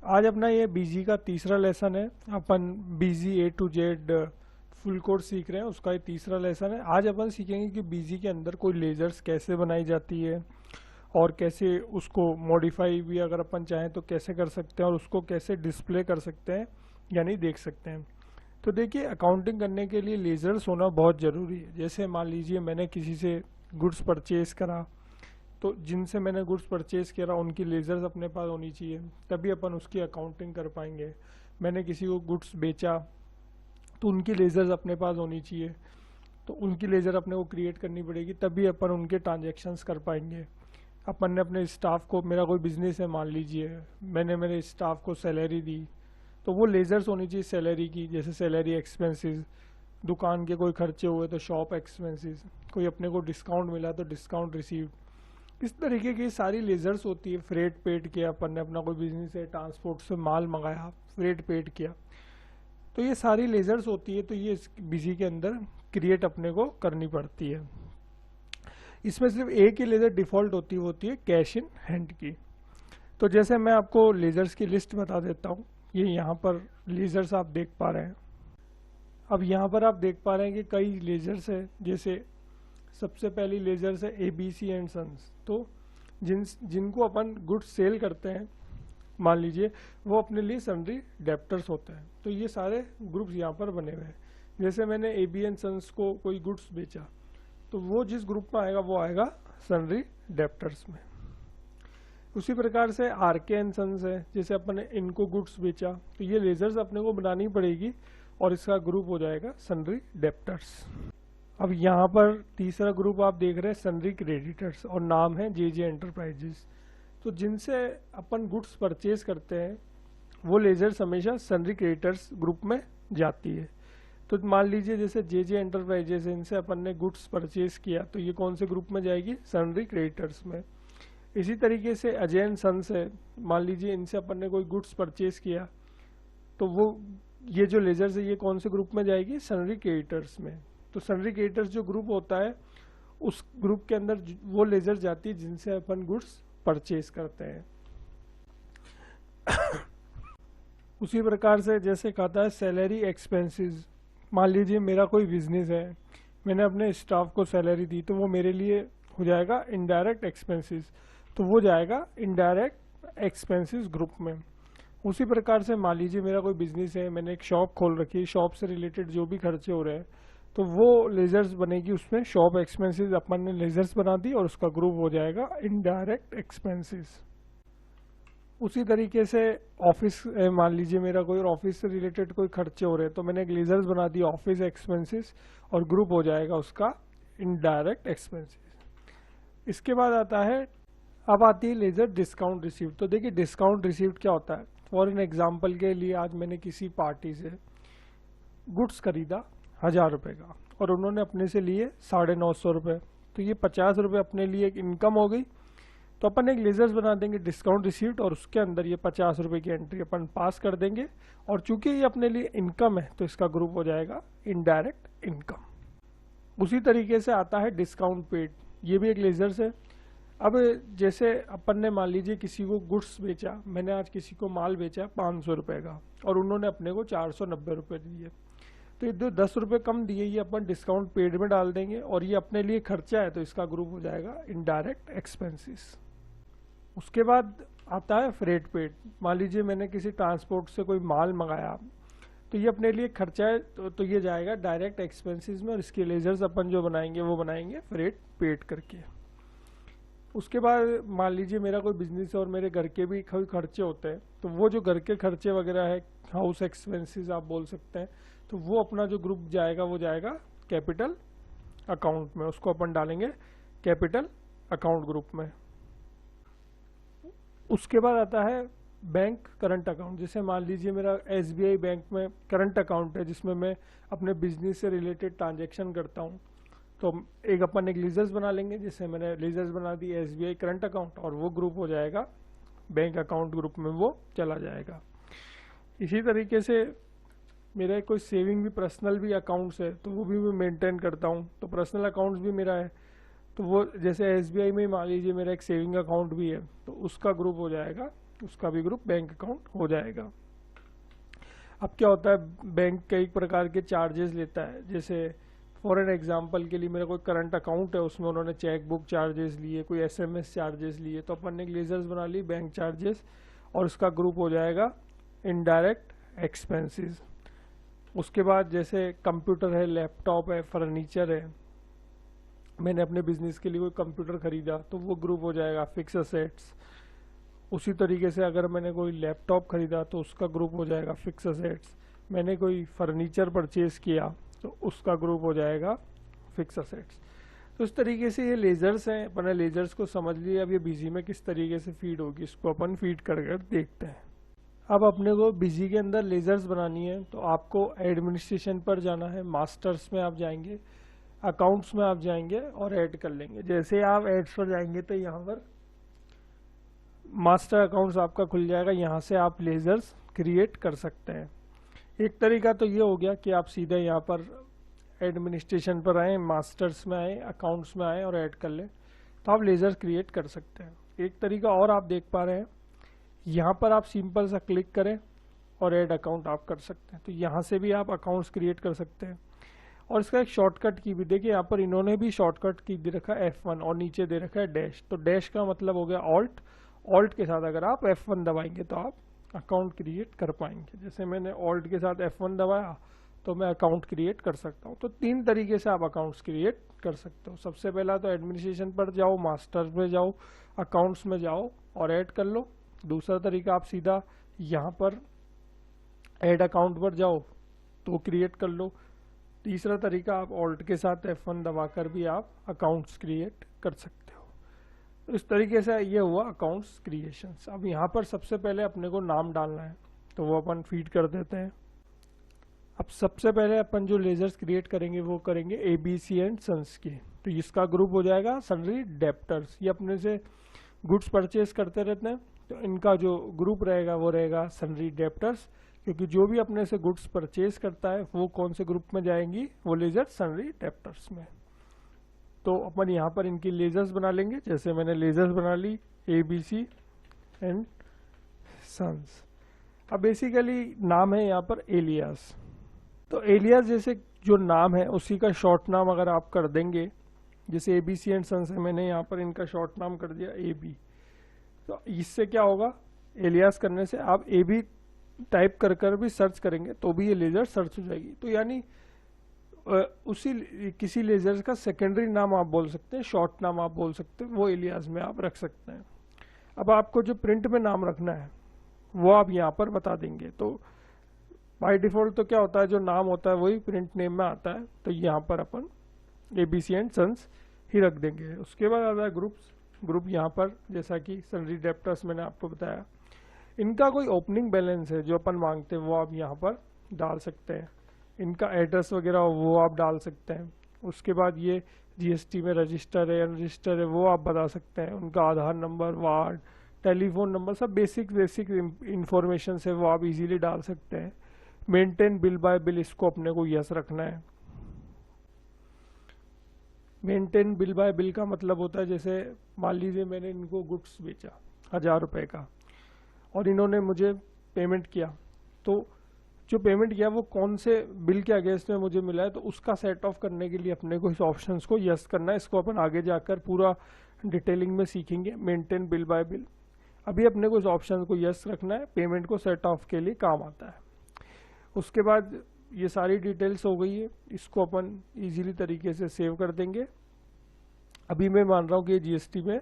आज अपना ये बीजी का तीसरा लेसन है। अपन बीजी ए टू जेड फुल कोड सीख रहे हैं, उसका ये तीसरा लेसन है। आज अपन सीखेंगे कि बीजी के अंदर कोई लेजर्स कैसे बनाई जाती है और कैसे उसको मॉडिफाई भी अगर अपन चाहें तो कैसे कर सकते हैं और उसको कैसे डिस्प्ले कर सकते हैं यानी देख सकते हैं। तो देखिए, अकाउंटिंग करने के लिए लेजर्स होना बहुत ज़रूरी है। जैसे मान लीजिए मैंने किसी से गुड्स परचेज करा, तो जिनसे मैंने गुड्स परचेज करा उनकी लेजर्स अपने पास होनी चाहिए, तभी अपन उसकी अकाउंटिंग कर पाएंगे। मैंने किसी को गुड्स बेचा तो उनकी लेजर्स अपने पास होनी चाहिए, तो उनकी लेजर अपने को क्रिएट करनी पड़ेगी, तभी अपन उनके ट्रांजेक्शन्स कर पाएंगे। अपन ने अपने स्टाफ को, मेरा कोई बिजनेस है मान लीजिए, मैंने मेरे स्टाफ को सैलरी दी, तो वो लेजर्स होनी चाहिए सैलरी की। जैसे सैलरी एक्सपेंसेस, दुकान के कोई खर्चे हुए तो शॉप एक्सपेंसेस, कोई अपने को डिस्काउंट मिला तो डिस्काउंट रिसीव, इस तरीके की सारी लेजर्स होती है। फ्रेट पेड किया, अपन ने अपना कोई बिजनेस है, ट्रांसपोर्ट से माल मंगाया, फ्रेट पेड किया, तो ये सारी लेजर्स होती है। तो ये बिजी के अंदर क्रिएट अपने को करनी पड़ती है। इसमें सिर्फ एक ही लेजर डिफॉल्ट होती है कैश इन हैंड की। तो जैसे मैं आपको लेजर्स की लिस्ट बता देता हूँ। ये यहाँ पर लेजर्स आप देख पा रहे हैं। अब यहाँ पर आप देख पा रहे हैं कि कई लेजर्स है। जैसे सबसे पहली लेजर्स है ABC एंड सन्स। तो जिनको अपन गुड्स सेल करते हैं, मान लीजिए, वो अपने लिए सन्ड्री डेप्टर्स होते हैं। तो ये सारे ग्रुप्स यहाँ पर बने हुए हैं। जैसे मैंने AB एंड सन्स को कोई गुड्स बेचा, तो वो जिस ग्रुप में आएगा वो आएगा सन्ड्री डेप्टर्स में। उसी प्रकार से RK एंड सन्स है। जैसे अपन ने इनको गुड्स बेचा, तो ये लेजर्स अपने को बनानी पड़ेगी और इसका ग्रुप हो जाएगा सन्ड्री डेप्टर्स। अब यहाँ पर तीसरा ग्रुप आप देख रहे हैं सन्ड्री क्रेडिटर्स, और नाम है JJ एंटरप्राइजेस। तो जिनसे अपन गुड्स परचेज करते हैं वो लेजर्स हमेशा सन्ड्री क्रेडिटर्स ग्रुप में जाती है। तो मान लीजिए जैसे JJ एंटरप्राइजेस है, इनसे अपन ने गुड्स परचेज किया, तो ये कौन से ग्रुप में जाएगी? सन्ड्री क्रेडिटर्स में। इसी तरीके से अजय एंड सन्स है, मान लीजिए इनसे अपन ने कोई गुड्स परचेज किया, तो वो ये जो लेजर्स है ये कौन से ग्रुप में जाएगी? सन्ड्री क्रेडिटर्स में। तो सन्ड्री क्रेडिटर्स जो ग्रुप होता है, उस ग्रुप के अंदर वो लेजर जाती है जिनसे अपन गुड्स परचेज करते हैं। उसी प्रकार से जैसे कहता है सैलरी एक्सपेंसेस। मान लीजिए मेरा कोई बिजनेस है, मैंने अपने स्टाफ को सैलरी दी, तो वो मेरे लिए हो जाएगा इनडायरेक्ट एक्सपेंसेस, तो वो जाएगा इनडायरेक्ट एक्सपेंसेस ग्रुप में। उसी प्रकार से मान लीजिए मेरा कोई बिजनेस है, मैंने एक शॉप खोल रखी है, शॉप से रिलेटेड जो भी खर्चे हो रहे हैं, तो वो लेजर्स बनेगी उसमें। शॉप एक्सपेंसेस अपन ने लेजर्स बना दी और उसका ग्रुप हो जाएगा इनडायरेक्ट एक्सपेंसेस। उसी तरीके से ऑफिस, मान लीजिए मेरा कोई ऑफिस से रिलेटेड कोई खर्चे हो रहे हैं, तो मैंने एक लेजर्स बना दी ऑफिस एक्सपेंसेस और ग्रुप हो जाएगा उसका इनडायरेक्ट एक्सपेंसेस। इसके बाद आता है, अब आती है लेजर डिस्काउंट रिसीव्ड। तो देखिए डिस्काउंट रिसीव्ड क्या होता है। फॉर एन एग्जाम्पल के लिए, आज मैंने किसी पार्टी से गुड्स खरीदा 1000 रुपये का और उन्होंने अपने से लिए 950 रुपये, तो ये 50 रुपये अपने लिए एक इनकम हो गई। तो अपन एक लेजर्स बना देंगे डिस्काउंट रिसीव्ड और उसके अंदर ये 50 रुपये की एंट्री अपन पास कर देंगे, और चूंकि ये अपने लिए इनकम है तो इसका ग्रुप हो जाएगा इनडायरेक्ट इनकम। उसी तरीके से आता है डिस्काउंट पेड, ये भी एक लेजर्स है। अब जैसे अपन ने मान लीजिए किसी को गुड्स बेचा, मैंने आज किसी को माल बेचा 500 रुपये का और उन्होंने अपने को 490 रुपये दिए, तो ये 10 रुपये कम दिए, ये अपन डिस्काउंट पेड में डाल देंगे और ये अपने लिए खर्चा है तो इसका ग्रुप हो जाएगा इनडायरेक्ट एक्सपेंसेस। उसके बाद आता है फ्रेट पेड। मान लीजिए मैंने किसी ट्रांसपोर्ट से कोई माल मंगाया, तो ये अपने लिए खर्चा है, तो ये जाएगा डायरेक्ट एक्सपेंसेस में और इसके लेजर्स अपन जो बनाएंगे वो बनाएंगे फ्रेट पेड करके। उसके बाद मान लीजिए मेरा कोई बिजनेस है और मेरे घर के भी कोई खर्चे होते हैं, तो वो जो घर के खर्चे वगैरह है, हाउस एक्सपेंसेस आप बोल सकते हैं, तो वो अपना जो ग्रुप जाएगा वो जाएगा कैपिटल अकाउंट में, उसको अपन डालेंगे कैपिटल अकाउंट ग्रुप में। उसके बाद आता है बैंक करंट अकाउंट। जैसे मान लीजिए मेरा SBI बैंक में करंट अकाउंट है जिसमें मैं अपने बिजनेस से रिलेटेड ट्रांजेक्शन करता हूँ, तो अपन एक लेजर्स बना लेंगे। जैसे मैंने लेजर्स बना दी SBI करंट अकाउंट और वो ग्रुप हो जाएगा बैंक अकाउंट ग्रुप में, वो चला जाएगा। इसी तरीके से मेरा कोई सेविंग भी, पर्सनल भी अकाउंट्स है, तो वो भी मैं मेंटेन करता हूँ, तो पर्सनल अकाउंट्स भी मेरा है, तो वो जैसे SBI में मान लीजिए मेरा एक सेविंग अकाउंट भी है, तो उसका ग्रुप हो जाएगा उसका भी ग्रुप बैंक अकाउंट हो जाएगा। अब क्या होता है, बैंक कई प्रकार के चार्जेस लेता है, जैसे फॉर एन एग्जांपल के लिए मेरा कोई करंट अकाउंट है, उसमें उन्होंने चेक बुक चार्जेस लिए, कोई एसएमएस चार्जेस लिए, तो अपन ने लेजर्स बना ली बैंक चार्जेस, और उसका ग्रुप हो जाएगा इनडायरेक्ट एक्सपेंसेस। उसके बाद जैसे कंप्यूटर है, लैपटॉप है, फर्नीचर है, मैंने अपने बिजनेस के लिए कोई कंप्यूटर खरीदा तो वो ग्रुप हो जाएगा फिक्स असेट्स। उसी तरीके से अगर मैंने कोई लैपटॉप खरीदा तो उसका ग्रुप हो जाएगा फिक्स असेट्स। मैंने कोई फर्नीचर परचेज किया तो उसका ग्रुप हो जाएगा फिक्स असेट्स। तो इस तरीके से ये लेजर्स हैं, अपने लेजर्स को समझ लिया। अब ये बिजी में किस तरीके से फीड होगी, इसको अपन फीड कर देखते हैं। अब अपने को बिजी के अंदर लेजर्स बनानी है, तो आपको एडमिनिस्ट्रेशन पर जाना है, मास्टर्स में आप जाएंगे, अकाउंट्स में आप जाएंगे और ऐड कर लेंगे। जैसे आप एड्स पर जाएंगे तो यहाँ पर मास्टर अकाउंट्स आपका खुल जाएगा, यहाँ से आप लेजर्स क्रिएट कर सकते हैं। एक तरीका तो ये हो गया कि आप सीधे यहाँ पर एडमिनिस्ट्रेशन पर आए, मास्टर्स में आए, अकाउंट्स में आए और ऐड कर लें, तो आप लेजर्स क्रिएट कर सकते हैं। एक तरीका और आप देख पा रहे हैं, यहाँ पर आप सिंपल सा क्लिक करें और ऐड अकाउंट आप कर सकते हैं। तो यहाँ से भी आप अकाउंट्स क्रिएट कर सकते हैं। और इसका एक शॉर्टकट की भी देखिए, यहाँ पर इन्होंने भी शॉर्टकट की दे रखा है F1 और नीचे दे रखा है डैश। तो डैश का मतलब हो गया ऑल्ट, ऑल्ट के साथ अगर आप F1 दबाएंगे तो आप अकाउंट क्रिएट कर पाएंगे। जैसे मैंने ऑल्ट के साथ F1 दबाया तो मैं अकाउंट क्रिएट कर सकता हूँ। तो 3 तरीके से आप अकाउंट्स क्रिएट कर सकते हो। सबसे पहला तो एडमिनिस्ट्रेशन पर जाओ, मास्टर्स में जाओ, अकाउंट्स में जाओ और ऐड कर लो। दूसरा तरीका आप सीधा यहाँ पर ऐड अकाउंट पर जाओ तो क्रिएट कर लो। तीसरा तरीका आप ऑल्ट के साथ F1 दबाकर भी आप अकाउंट्स क्रिएट कर सकते हो। तो इस तरीके से ये हुआ अकाउंट्स क्रिएशंस। अब यहाँ पर सबसे पहले अपने को नाम डालना है, तो वो अपन फीड कर देते हैं। अब सबसे पहले अपन जो लेजर्स क्रिएट करेंगे वो करेंगे ABC एंड सन्स की। तो इसका ग्रुप हो जाएगा सन्ड्री डेप्टर्स। ये अपने से गुड्स परचेज करते रहते हैं, तो इनका जो ग्रुप रहेगा वो रहेगा सन्ड्री डेप्टर्स, क्योंकि जो भी अपने से गुड्स परचेज करता है वो कौन से ग्रुप में जाएंगी, वो लेजर सन्ड्री डेप्टर्स में। तो अपन यहाँ पर इनकी लेजर्स बना लेंगे। जैसे मैंने लेजर्स बना ली ABC एंड सन्स। अब बेसिकली नाम है यहाँ पर एलियास। तो एलियास जैसे जो नाम है उसी का शॉर्ट नाम अगर आप कर देंगे, जैसे ABC एंड सन्स है, मैंने यहाँ पर इनका शॉर्ट नाम कर दिया AB। तो इससे क्या होगा, एलियास करने से आप AB टाइप कर कर भी सर्च करेंगे तो भी ये लेजर सर्च हो जाएगी। तो यानी उसी किसी लेजर का सेकेंडरी नाम आप बोल सकते हैं, शॉर्ट नाम आप बोल सकते हैं, वो एलियास में आप रख सकते हैं। अब आपको जो प्रिंट में नाम रखना है वो आप यहाँ पर बता देंगे। तो बाय डिफॉल्ट तो क्या होता है, जो नाम होता है वही प्रिंट नेम में आता है, तो यहाँ पर अपन ABC एंड सन्स ही रख देंगे। उसके बाद आता है ग्रुप्स। ग्रुप यहाँ पर जैसा कि सन्ड्री डेप्टर्स मैंने आपको बताया, इनका कोई ओपनिंग बैलेंस है जो अपन मांगते हैं वो आप यहाँ पर डाल सकते हैं। इनका एड्रेस वगैरह वो आप डाल सकते हैं। उसके बाद ये GST में रजिस्टर है अनरजिस्टर है वो आप बता सकते हैं। उनका आधार नंबर, वार्ड, टेलीफोन नंबर, सब बेसिक इंफॉर्मेशन है वो आप इजीली डाल सकते हैं। मेंटेन बिल बाय बिल, इसको अपने को यस रखना है। मेंटेन बिल बाय बिल का मतलब होता है, जैसे मान लीजिए मैंने इनको गुड्स बेचा 1000 रुपये का और इन्होंने मुझे पेमेंट किया, तो जो पेमेंट किया वो कौन से बिल के अगेंस्ट में मुझे मिला है, तो उसका सेट ऑफ करने के लिए अपने को इस ऑप्शंस को यस करना है। इसको अपन आगे जाकर पूरा डिटेलिंग में सीखेंगे, मेंटेन बिल बाय बिल। अभी अपने को इस ऑप्शन को यस रखना है, पेमेंट को सेट ऑफ के लिए काम आता है। उसके बाद ये सारी डिटेल्स हो गई है, इसको अपन इजीली तरीके से सेव कर देंगे। अभी मैं मान रहा हूँ कि ये GST में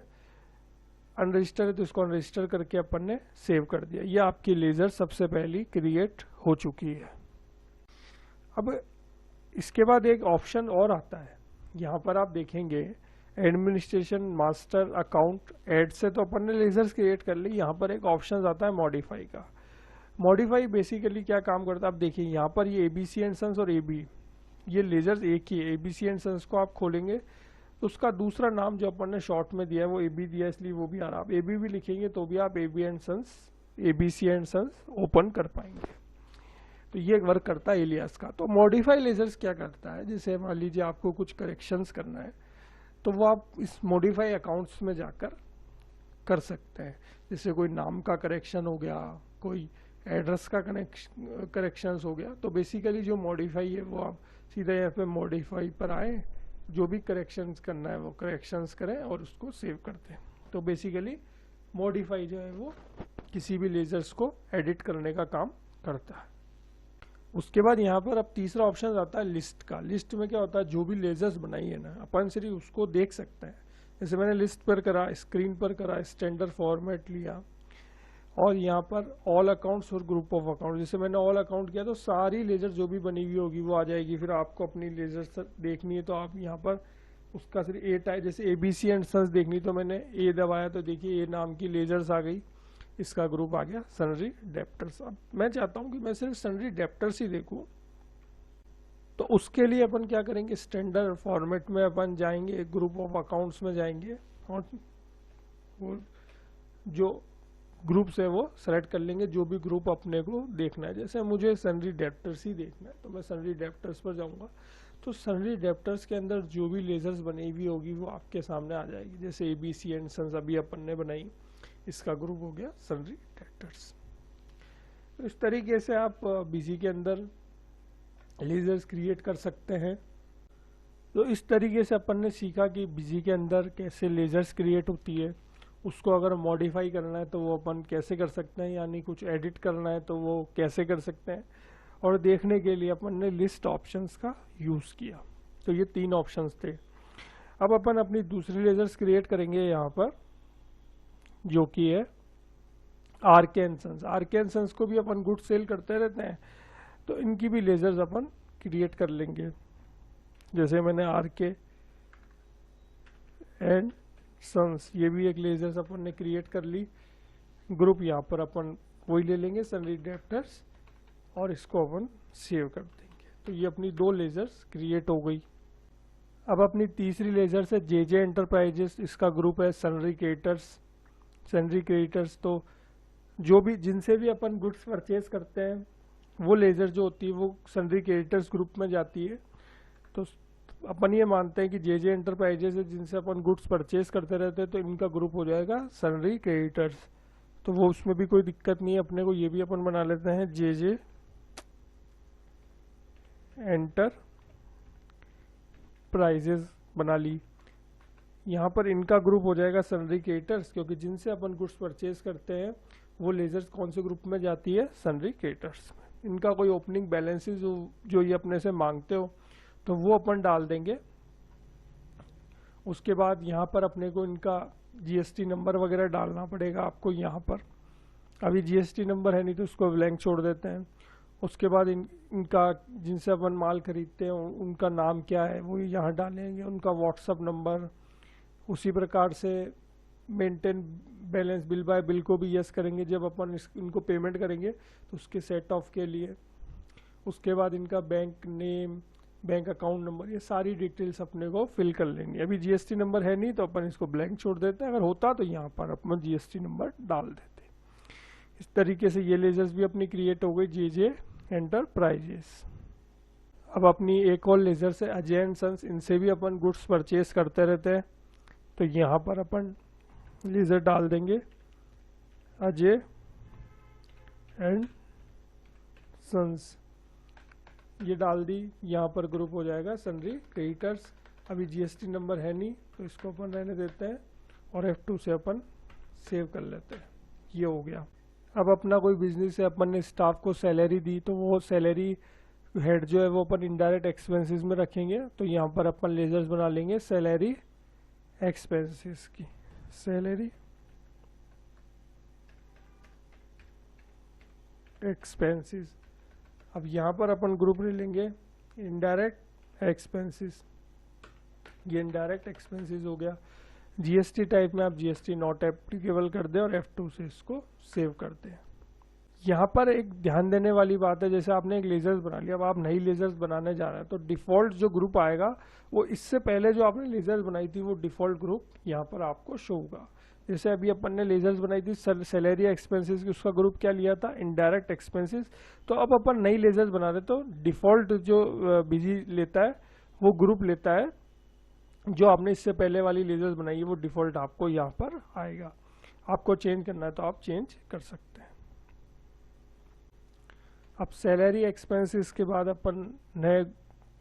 अनरजिस्टर है, तो इसको अनरजिस्टर करके अपन ने सेव कर दिया। ये आपकी लेजर सबसे पहली क्रिएट हो चुकी है। अब इसके बाद एक ऑप्शन और आता है, यहाँ पर आप देखेंगे एडमिनिस्ट्रेशन, मास्टर, अकाउंट, एड से तो अपन ने लेजर्स क्रिएट कर ली। यहाँ पर एक ऑप्शन आता है मॉडिफाई का। मॉडिफाई बेसिकली क्या काम करता है, आप देखिए यहाँ पर ये ABC एंड सन्स और AB, ये लेजर्स एक ही है। ABC एंड सन्स को आप खोलेंगे तो उसका दूसरा नाम जो अपन ने शॉर्ट में दिया है वो AB दिया है, इसलिए वो भी आ रहा है। आप AB भी लिखेंगे तो भी आप ABC एंड सन्स ओपन कर पाएंगे। तो ये वर्क करता है एलियास का। तो मॉडिफाई लेजर्स क्या करता है, जैसे मान लीजिए आपको कुछ करेक्शंस करना है तो वो आप इस मॉडिफाई अकाउंट्स में जाकर कर सकते हैं। जैसे कोई नाम का करेक्शन हो गया, कोई एड्रेस का करेक्शंस हो गया, तो बेसिकली जो मॉडिफाई है वो आप सीधा यहाँ पे मॉडिफाई पर आए, जो भी करेक्शंस करना है वो करेक्शंस करें और उसको सेव करते हैं। तो बेसिकली मॉडिफाई जो है वो किसी भी लेजर्स को एडिट करने का काम करता है। उसके बाद यहाँ पर अब तीसरा ऑप्शन आता है लिस्ट का। लिस्ट में क्या होता है, जो भी लेजर्स बनाई है ना, अपन सिर्फ उसको देख सकते हैं। जैसे मैंने लिस्ट पर करा, स्क्रीन पर करा, स्टैंडर्ड फॉर्मेट लिया, और यहाँ पर ऑल अकाउंट्स और ग्रुप ऑफ अकाउंट, जैसे मैंने ऑल अकाउंट किया तो सारी लेजर जो भी बनी हुई होगी वो आ जाएगी। फिर आपको अपनी लेजर देखनी है तो आप यहाँ पर उसका सिर्फ ए टाइप, जैसे ABC एंड सन्स देखनी, तो मैंने ए दबाया तो देखिए ए नाम की लेजर्स आ गई, इसका ग्रुप आ गया सन्ड्री डेप्टर्स। अब मैं चाहता हूँ कि मैं सिर्फ सन्ड्री डेप्टर्स ही देखूँ, तो उसके लिए अपन क्या करेंगे, स्टैंडर्ड फॉर्मेट में अपन जाएंगे, ग्रुप ऑफ अकाउंट्स में जाएंगे और वो जो ग्रुप्स है वो सेलेक्ट कर लेंगे, जो भी ग्रुप अपने को देखना है। जैसे मुझे सन्ड्री डेप्टर्स ही देखना है तो मैं सन्ड्री डेप्टर्स पर जाऊंगा, तो सन्ड्री डेप्टर्स के अंदर जो भी लेजर्स बनी हुई होगी वो आपके सामने आ जाएगी। जैसे ABC एंड सन्स अभी अपन ने बनाई, इसका ग्रुप हो गया सन्ड्री डेप्टर्स। तो इस तरीके से आप BC के अंदर लेजर्स क्रिएट कर सकते हैं। तो इस तरीके से अपन ने सीखा कि BC के अंदर कैसे लेजर्स क्रिएट होती है, उसको अगर मॉडिफाई करना है तो वो अपन कैसे कर सकते हैं, यानी कुछ एडिट करना है तो वो कैसे कर सकते हैं, और देखने के लिए अपन ने लिस्ट ऑप्शंस का यूज़ किया। तो ये 3 ऑप्शंस थे। अब अपन अपनी दूसरी लेजर्स क्रिएट करेंगे यहाँ पर, जो कि है RK and sons. RK and sons को भी अपन गुड सेल करते रहते हैं, तो इनकी भी लेजर्स अपन क्रिएट कर लेंगे। जैसे मैंने RK एंड सन्स, ये भी एक लेजर्स अपन ने क्रिएट कर ली। ग्रुप यहाँ पर अपन वही ले लेंगे सन्ड्री डेप्टर्स, और इसको अपन सेव कर देंगे। तो ये अपनी 2 लेजर्स क्रिएट हो गई। अब अपनी तीसरी लेजर्स है JJ एंटरप्राइजेस, इसका ग्रुप है सन्ड्री क्रिएटर्स। सन्ड्री क्रिएटर्स तो जो भी जिनसे भी अपन गुड्स परचेज करते हैं वो लेजर जो होती है वो सन्ड्री क्रिएटर्स ग्रुप में जाती है। तो अपन ये मानते हैं कि JJ एंटरप्राइजेस है जिनसे अपन गुड्स परचेज करते रहते हैं, तो इनका ग्रुप हो जाएगा सन्ड्री क्रेडिटर्स। तो वो उसमें भी कोई दिक्कत नहीं है अपने को, ये भी अपन बना लेते हैं JJ एंटरप्राइजेस बना ली। यहाँ पर इनका ग्रुप हो जाएगा सन्ड्री क्रेडिटर्स, क्योंकि जिनसे अपन गुड्स परचेज करते हैं वो लेजर्स कौन से ग्रुप में जाती है, सन्ड्री क्रेडिटर्स में। इनका कोई ओपनिंग बैलेंसेस जो ये अपने से मांगते हो तो वो अपन डाल देंगे। उसके बाद यहाँ पर अपने को इनका GST नंबर वगैरह डालना पड़ेगा आपको यहाँ पर। अभी GST नंबर है नहीं तो उसको ब्लैंक छोड़ देते हैं। उसके बाद इनका जिनसे अपन माल खरीदते हैं उनका नाम क्या है वो यहाँ डालेंगे, उनका व्हाट्सअप नंबर। उसी प्रकार से maintain balance bill bye bill को भी यस करेंगे जब अपन इनको पेमेंट करेंगे तो उसके सेट ऑफ के लिए। उसके बाद इनका bank name, bank account number, ये सारी डिटेल्स अपने को फिल कर लेंगे। अभी GST नंबर है नहीं तो अपन इसको ब्लैंक छोड़ देते हैं, अगर होता तो यहाँ पर अपन GST नंबर डाल देते। इस तरीके से ये लेजर्स भी अपनी क्रिएट हो गई JJ एंटरप्राइजेस। अब अपनी एक और लेजर से अजय एंड सन्स, इनसे भी अपन गुड्स परचेज करते रहते हैं, तो यहाँ पर अपन लेजर डाल देंगे अजय एंड सन्स। ये डाल दी, यहाँ पर ग्रुप हो जाएगा सन्ड्री क्रेडिटर्स। अभी GST नंबर है नहीं तो इसको अपन रहने देते हैं और F2 से अपन सेव कर लेते हैं। ये हो गया। अब अपना कोई बिजनेस है, अपन ने स्टाफ को सैलरी दी तो वो सैलरी हेड जो है वो अपन इनडायरेक्ट एक्सपेंसेस में रखेंगे। तो यहाँ पर अपन लेजर्स बना लेंगे सैलरी एक्सपेंसेस की, सैलरी एक्सपेंसेस। अब यहाँ पर अपन ग्रुप ले लेंगे इनडायरेक्ट एक्सपेंसेस। ये इनडायरेक्ट एक्सपेंसेस हो गया। GST टाइप में आप GST नॉट एप्लीकेबल कर दें और F2 से इसको सेव कर दें। यहाँ पर एक ध्यान देने वाली बात है, जैसे आपने एक लेजर्स बना लिया, अब आप नई लेजर्स बनाने जा रहे हैं तो डिफॉल्ट जो ग्रुप आएगा वो इससे पहले जो आपने लेजर्स बनाई थी वो डिफॉल्ट ग्रुप यहाँ पर आपको शो होगा। जैसे अभी अपन ने लेजर्स बनाई थी सैलरी एक्सपेंसेस की, उसका ग्रुप क्या लिया था, इनडायरेक्ट एक्सपेंसेस। तो अब अपन नई लेजर्स बना रहे तो डिफॉल्ट जो BG लेता है वो ग्रुप लेता है, जो आपने इससे पहले वाली लेजर्स बनाई है वो डिफॉल्ट आपको यहाँ पर आएगा। आपको चेंज करना है तो आप चेंज कर सकते हैं। अब सैलरी एक्सपेंसेस के बाद अपन नए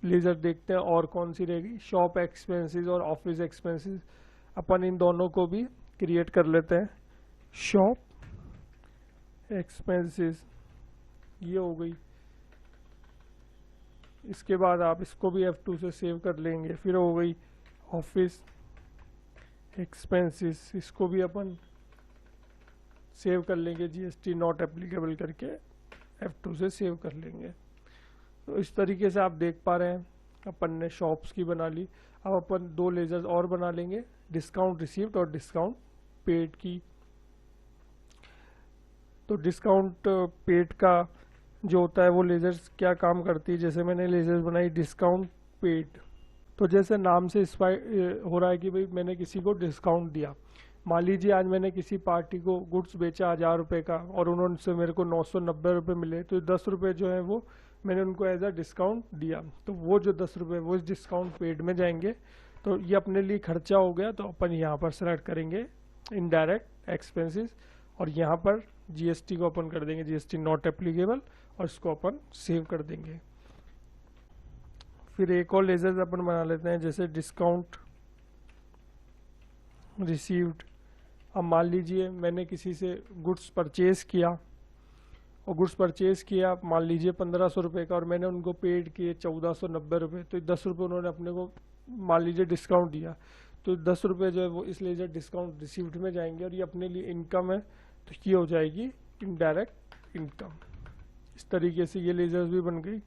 लेजर देखते हैं और कौन सी रहेगी। शॉप एक्सपेंसेस और ऑफिस एक्सपेंसेस, अपन इन दोनों को भी क्रिएट कर लेते हैं। शॉप एक्सपेंसेस ये हो गई। इसके बाद आप इसको भी F2 से सेव कर लेंगे। फिर हो गई ऑफिस एक्सपेंसेस, इसको भी अपन सेव कर लेंगे, GST नॉट एप्लीकेबल करके F2 से सेव कर लेंगे। तो इस तरीके से आप देख पा रहे हैं अपन ने शॉप्स की बना ली। अब अपन दो लेजर्स और बना लेंगे, डिस्काउंट रिसीव्ड और डिस्काउंट पेड की। तो डिस्काउंट पेड का जो होता है वो लेजर्स क्या काम करती है, जैसे मैंने लेजर्स बनाई डिस्काउंट पेड। तो जैसे नाम से हो रहा है कि भाई मैंने किसी को डिस्काउंट दिया। मान लीजिए आज मैंने किसी पार्टी को गुड्स बेचा 1000 रुपये का और उन्होंने मेरे को 990 रुपये मिले, तो 10 रुपये जो है वो मैंने उनको एज अ डिस्काउंट दिया। तो वो जो 10 रुपये वो इस डिस्काउंट पेड में जाएंगे। तो ये अपने लिए खर्चा हो गया, तो अपन यहाँ पर सेलेक्ट करेंगे इनडायरेक्ट एक्सपेंसेस और यहाँ पर GST को अपन कर देंगे GST नॉट एप्लीकेबल और इसको अपन सेव कर देंगे। फिर एक और लेजर अपन बना लेते हैं, जैसे डिस्काउंट रिसीव्ड। अब मान लीजिए मैंने किसी से गुड्स परचेज किया और गुड्स परचेज किया मान लीजिए 1500 रुपये का और मैंने उनको पेड किए 1490 रुपये। तो 10 रुपये उन्होंने अपने को मान लीजिए डिस्काउंट दिया, तो 10 रुपये जो है वो इस लेजर डिस्काउंट रिसीव्ड में जाएंगे और ये अपने लिए इनकम है, तो ये हो जाएगी इनडायरेक्ट इनकम। इस तरीके से ये लेजर्स भी बन गई।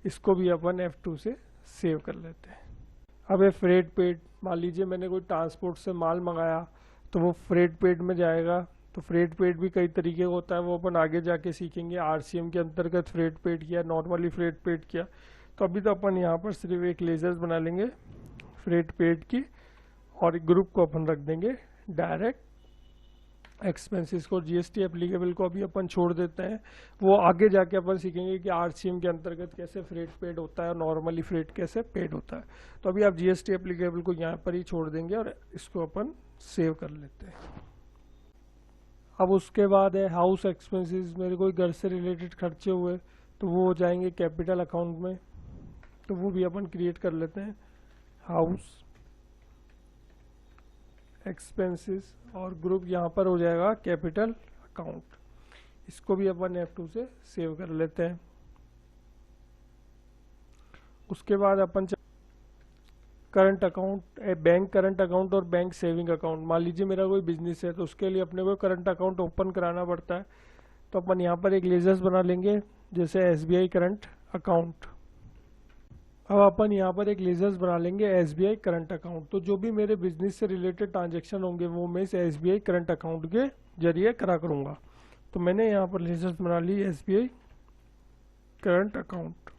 इसको भी अपन F2 से सेव कर लेते हैं। अब है फ्रेट पेड। मान लीजिए मैंने कोई ट्रांसपोर्ट से माल मंगाया तो वो फ्रेट पेड में जाएगा। तो फ्रेट पेड भी कई तरीके का होता है, वो अपन आगे जाके सीखेंगे। RCM के अंतर्गत फ्रेट पेड किया, नॉर्मली फ्रेट पेड किया। तो अभी तो अपन यहाँ पर सिर्फ एक लेजर्स बना लेंगे फ्रेट पेड की और एक ग्रुप को अपन रख देंगे डायरेक्ट एक्सपेंसेस को। GST एप्लीकेबल को अभी अपन छोड़ देते हैं, वो आगे जाके अपन सीखेंगे कि RCM के अंतर्गत कैसे फ्रेट पेड होता है और नॉर्मली फ्रेट कैसे पेड होता है। तो अभी आप GST एप्लीकेबल को यहाँ पर ही छोड़ देंगे और इसको अपन सेव कर लेते हैं। अब उसके बाद है हाउस एक्सपेंसेस। मेरे कोई घर से रिलेटेड खर्चे हुए तो वो हो जाएंगे कैपिटल अकाउंट में, तो वो भी अपन क्रिएट कर लेते हैं हाउस एक्सपेंसेस और ग्रुप यहाँ पर हो जाएगा कैपिटल अकाउंट। इसको भी अपन F2 से सेव कर लेते हैं। उसके बाद अपन current account, bank current account और बैंक सेविंग अकाउंट। मान लीजिए मेरा कोई बिजनेस है तो उसके लिए अपने को करंट अकाउंट ओपन कराना पड़ता है, तो अपन यहाँ पर एक लेजर्स बना लेंगे, जैसे SBI करंट अकाउंट। अब अपन यहाँ पर एक लेजर्स बना लेंगे SBI करंट अकाउंट। तो जो भी मेरे बिजनेस से रिलेटेड ट्रांजेक्शन होंगे वो मैं इस SBI करंट अकाउंट के जरिए करा करूँगा। तो मैंने यहाँ पर लेजर्स बना ली SBI करंट अकाउंट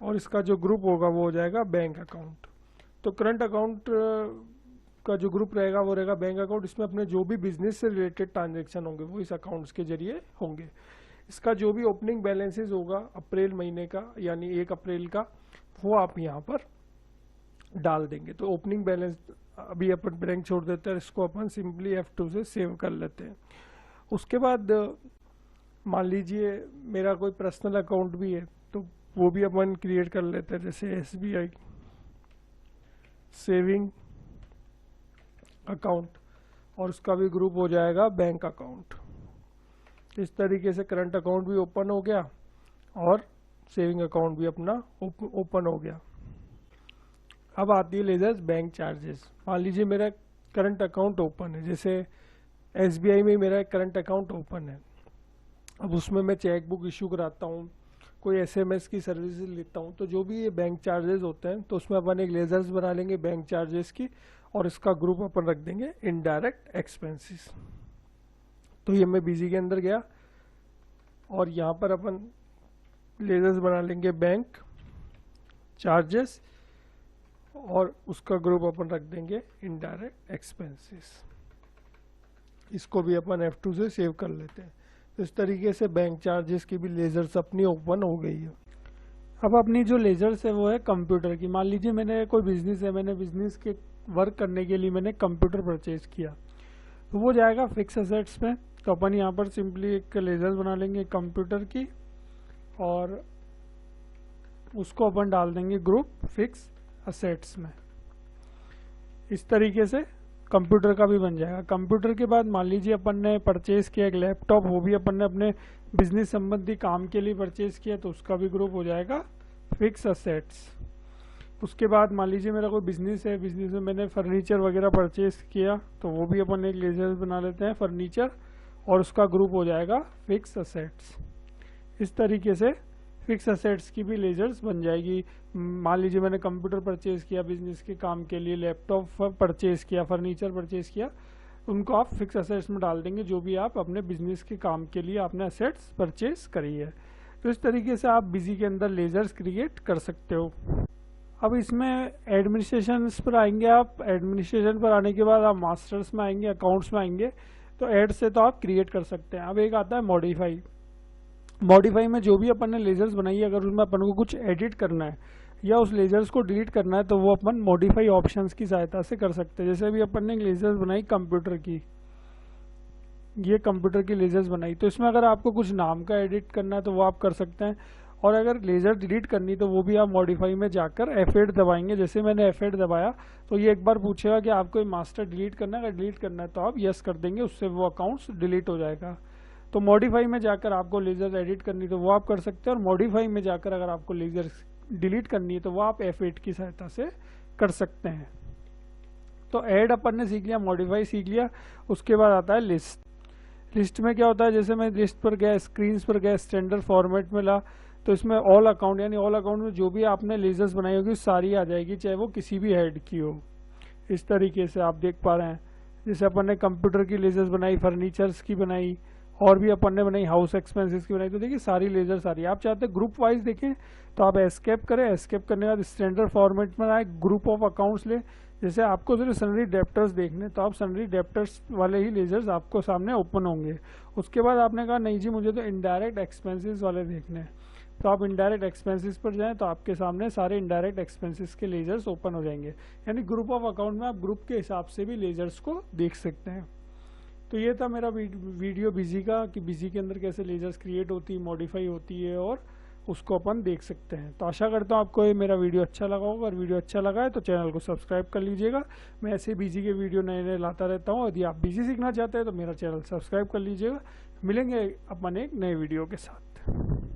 और इसका जो ग्रुप होगा वो हो जाएगा बैंक अकाउंट। तो करंट अकाउंट का जो ग्रुप रहेगा वो रहेगा बैंक अकाउंट। इसमें अपने जो भी बिजनेस से रिलेटेड ट्रांजेक्शन होंगे वो इस अकाउंट्स के जरिए होंगे। इसका जो भी ओपनिंग बैलेंसेस होगा अप्रैल महीने का यानी 1 अप्रैल का, वो आप यहाँ पर डाल देंगे। तो ओपनिंग बैलेंस अभी अपन ब्लैंक छोड़ देते हैं, इसको अपन सिंपली F2 से सेव कर लेते हैं। उसके बाद मान लीजिए मेरा कोई पर्सनल अकाउंट भी है तो वो भी अपन क्रिएट कर लेते हैं, जैसे SBI सेविंग अकाउंट और उसका भी ग्रुप हो जाएगा बैंक अकाउंट। इस तरीके से करंट अकाउंट भी ओपन हो गया और सेविंग अकाउंट भी अपना ओपन हो गया। अब आती है लेजर्स बैंक चार्जेस। मान लीजिए मेरा करंट अकाउंट ओपन है, जैसे SBI में मेरा करंट अकाउंट ओपन है। अब उसमें मैं चेक बुक इशू कराता हूँ, कोई SMS की सर्विसेज लेता हूँ, तो जो भी ये बैंक चार्जेस होते हैं तो उसमें अपन एक लेजर्स बना लेंगे बैंक चार्जेस की और इसका ग्रुप अपन रख देंगे इनडायरेक्ट एक्सपेंसेस। तो ये मैं BG के अंदर गया और यहाँ पर अपन लेजर्स बना लेंगे बैंक चार्जेस और उसका ग्रुप अपन रख देंगे इनडायरेक्ट एक्सपेंसेस। इसको भी अपन F2 से सेव कर लेते हैं। तो इस तरीके से बैंक चार्जेस की भी लेजर्स अपनी ओपन हो गई है। अब अपनी जो लेजर्स है वो है कंप्यूटर की। मान लीजिए मैंने कोई बिजनेस है, मैंने बिजनेस के वर्क करने के लिए मैंने कंप्यूटर परचेज किया, तो वो जाएगा फिक्स असेट्स में। तो अपन यहाँ पर सिंपली एक लेजर बना लेंगे कंप्यूटर की और उसको अपन डाल देंगे ग्रुप फिक्स असेट्स में। इस तरीके से कंप्यूटर का भी बन जाएगा। कंप्यूटर के बाद मान लीजिए अपन ने परचेज किया एक लैपटॉप, वो भी अपन ने अपने बिजनेस संबंधी काम के लिए परचेज किया, तो उसका भी ग्रुप हो जाएगा फिक्स असेट्स। उसके बाद मान लीजिए मेरा कोई बिजनेस है, बिजनेस में मैंने फर्नीचर वगैरह परचेज किया, तो वो भी अपन एक लेजर बना लेते हैं फर्नीचर, और उसका ग्रुप हो जाएगा फिक्स असेट्स। इस तरीके से फिक्स असेट्स की भी लेजर्स बन जाएगी। मान लीजिए मैंने कंप्यूटर परचेज किया बिजनेस के काम के लिए, लैपटॉप परचेज किया, फर्नीचर परचेज किया, उनको आप फिक्स असेट्स में डाल देंगे, जो भी आप अपने बिजनेस के काम के लिए आपने असेट्स परचेज करी है। तो इस तरीके से आप बिजी के अंदर लेजर्स क्रिएट कर सकते हो। अब इसमें एडमिनिस्ट्रेशन पर आएंगे आप। एडमिनिस्ट्रेशन पर आने के बाद आप मास्टर्स में आएंगे, अकाउंट्स में आएंगे, तो ऐड से तो आप क्रिएट कर सकते हैं। अब एक आता है मॉडिफाई। मॉडिफाई में जो भी अपन ने लेजर्स बनाई है, अगर उसमें अपन को कुछ एडिट करना है या उस लेजर्स को डिलीट करना है, तो वो अपन मॉडिफाई ऑप्शंस की सहायता से कर सकते हैं। जैसे अभी अपन ने लेजर्स बनाई कंप्यूटर की, ये कंप्यूटर की लेजर्स बनाई, तो इसमें अगर आपको कुछ नाम का एडिट करना है तो वो आप कर सकते हैं। और अगर लेजर डिलीट करनी तो वो भी आप मॉडिफाई में जाकर F8 दबाएंगे। जैसे मैंने F8 दबाया तो ये एक बार पूछेगा कि आपको मास्टर डिलीट करना है, अगर डिलीट करना है तो आप यस कर देंगे, उससे वो अकाउंट्स डिलीट हो जाएगा। तो मॉडिफाई में जाकर आपको लेजर एडिट करनी तो वो आप कर सकते हैं, और मॉडिफाई में जाकर अगर आपको लेजर डिलीट करनी है तो वो आप F8 की सहायता से कर सकते हैं। तो ऐड अपन ने सीख लिया, मॉडिफाई सीख लिया। उसके बाद आता है लिस्ट। लिस्ट में क्या होता है, जैसे मैं लिस्ट पर गया, स्क्रीन पर गया, स्टैंडर्ड फॉर्मेट में ला, तो इसमें ऑल अकाउंट, यानी ऑल अकाउंट में जो भी आपने लेजर्स बनाई होगी सारी आ जाएगी, चाहे वो किसी भी हेड की हो। इस तरीके से आप देख पा रहे हैं, जैसे अपन ने कंप्यूटर की लेजर्स बनाई, फर्नीचर्स की बनाई, और भी अपन ने बनाई हाउस एक्सपेंसेस की बनाई, तो देखिए सारी लेजर सारी। आप चाहते हैं ग्रुप वाइज देखें तो आप एस्केप करें, एस्केप करने के बाद स्टैंडर्ड फॉर्मेट में आए, ग्रुप ऑफ अकाउंट्स ले। जैसे आपको सिर्फ सनरी डेप्टर्स देखने, तो आप सनरी डेप्टर्स वाले ही लेजर्स आपको सामने ओपन होंगे। उसके बाद आपने कहा नहीं जी मुझे तो इनडायरेक्ट एक्सपेंसेस वाले देखने हैं, तो आप इनडायरेक्ट एक्सपेंसेस पर जाएं, तो आपके सामने सारे इनडायरेक्ट एक्सपेंसेस के लेजर्स ओपन हो जाएंगे। यानी ग्रुप ऑफ अकाउंट में आप ग्रुप के हिसाब से भी लेजर्स को देख सकते हैं। तो ये था मेरा वीडियो बिजी का, कि बिजी के अंदर कैसे लेजर्स क्रिएट होती है, मॉडिफाई होती है, और उसको अपन देख सकते हैं। तो आशा करता हूँ आपको ये मेरा वीडियो अच्छा लगा होगा, और वीडियो अच्छा लगा है तो चैनल को सब्सक्राइब कर लीजिएगा। मैं ऐसे बिजी के वीडियो नए नए लाता रहता हूँ। यदि आप बिजी सीखना चाहते हैं तो मेरा चैनल सब्सक्राइब कर लीजिएगा। मिलेंगे अपन एक नए वीडियो के साथ।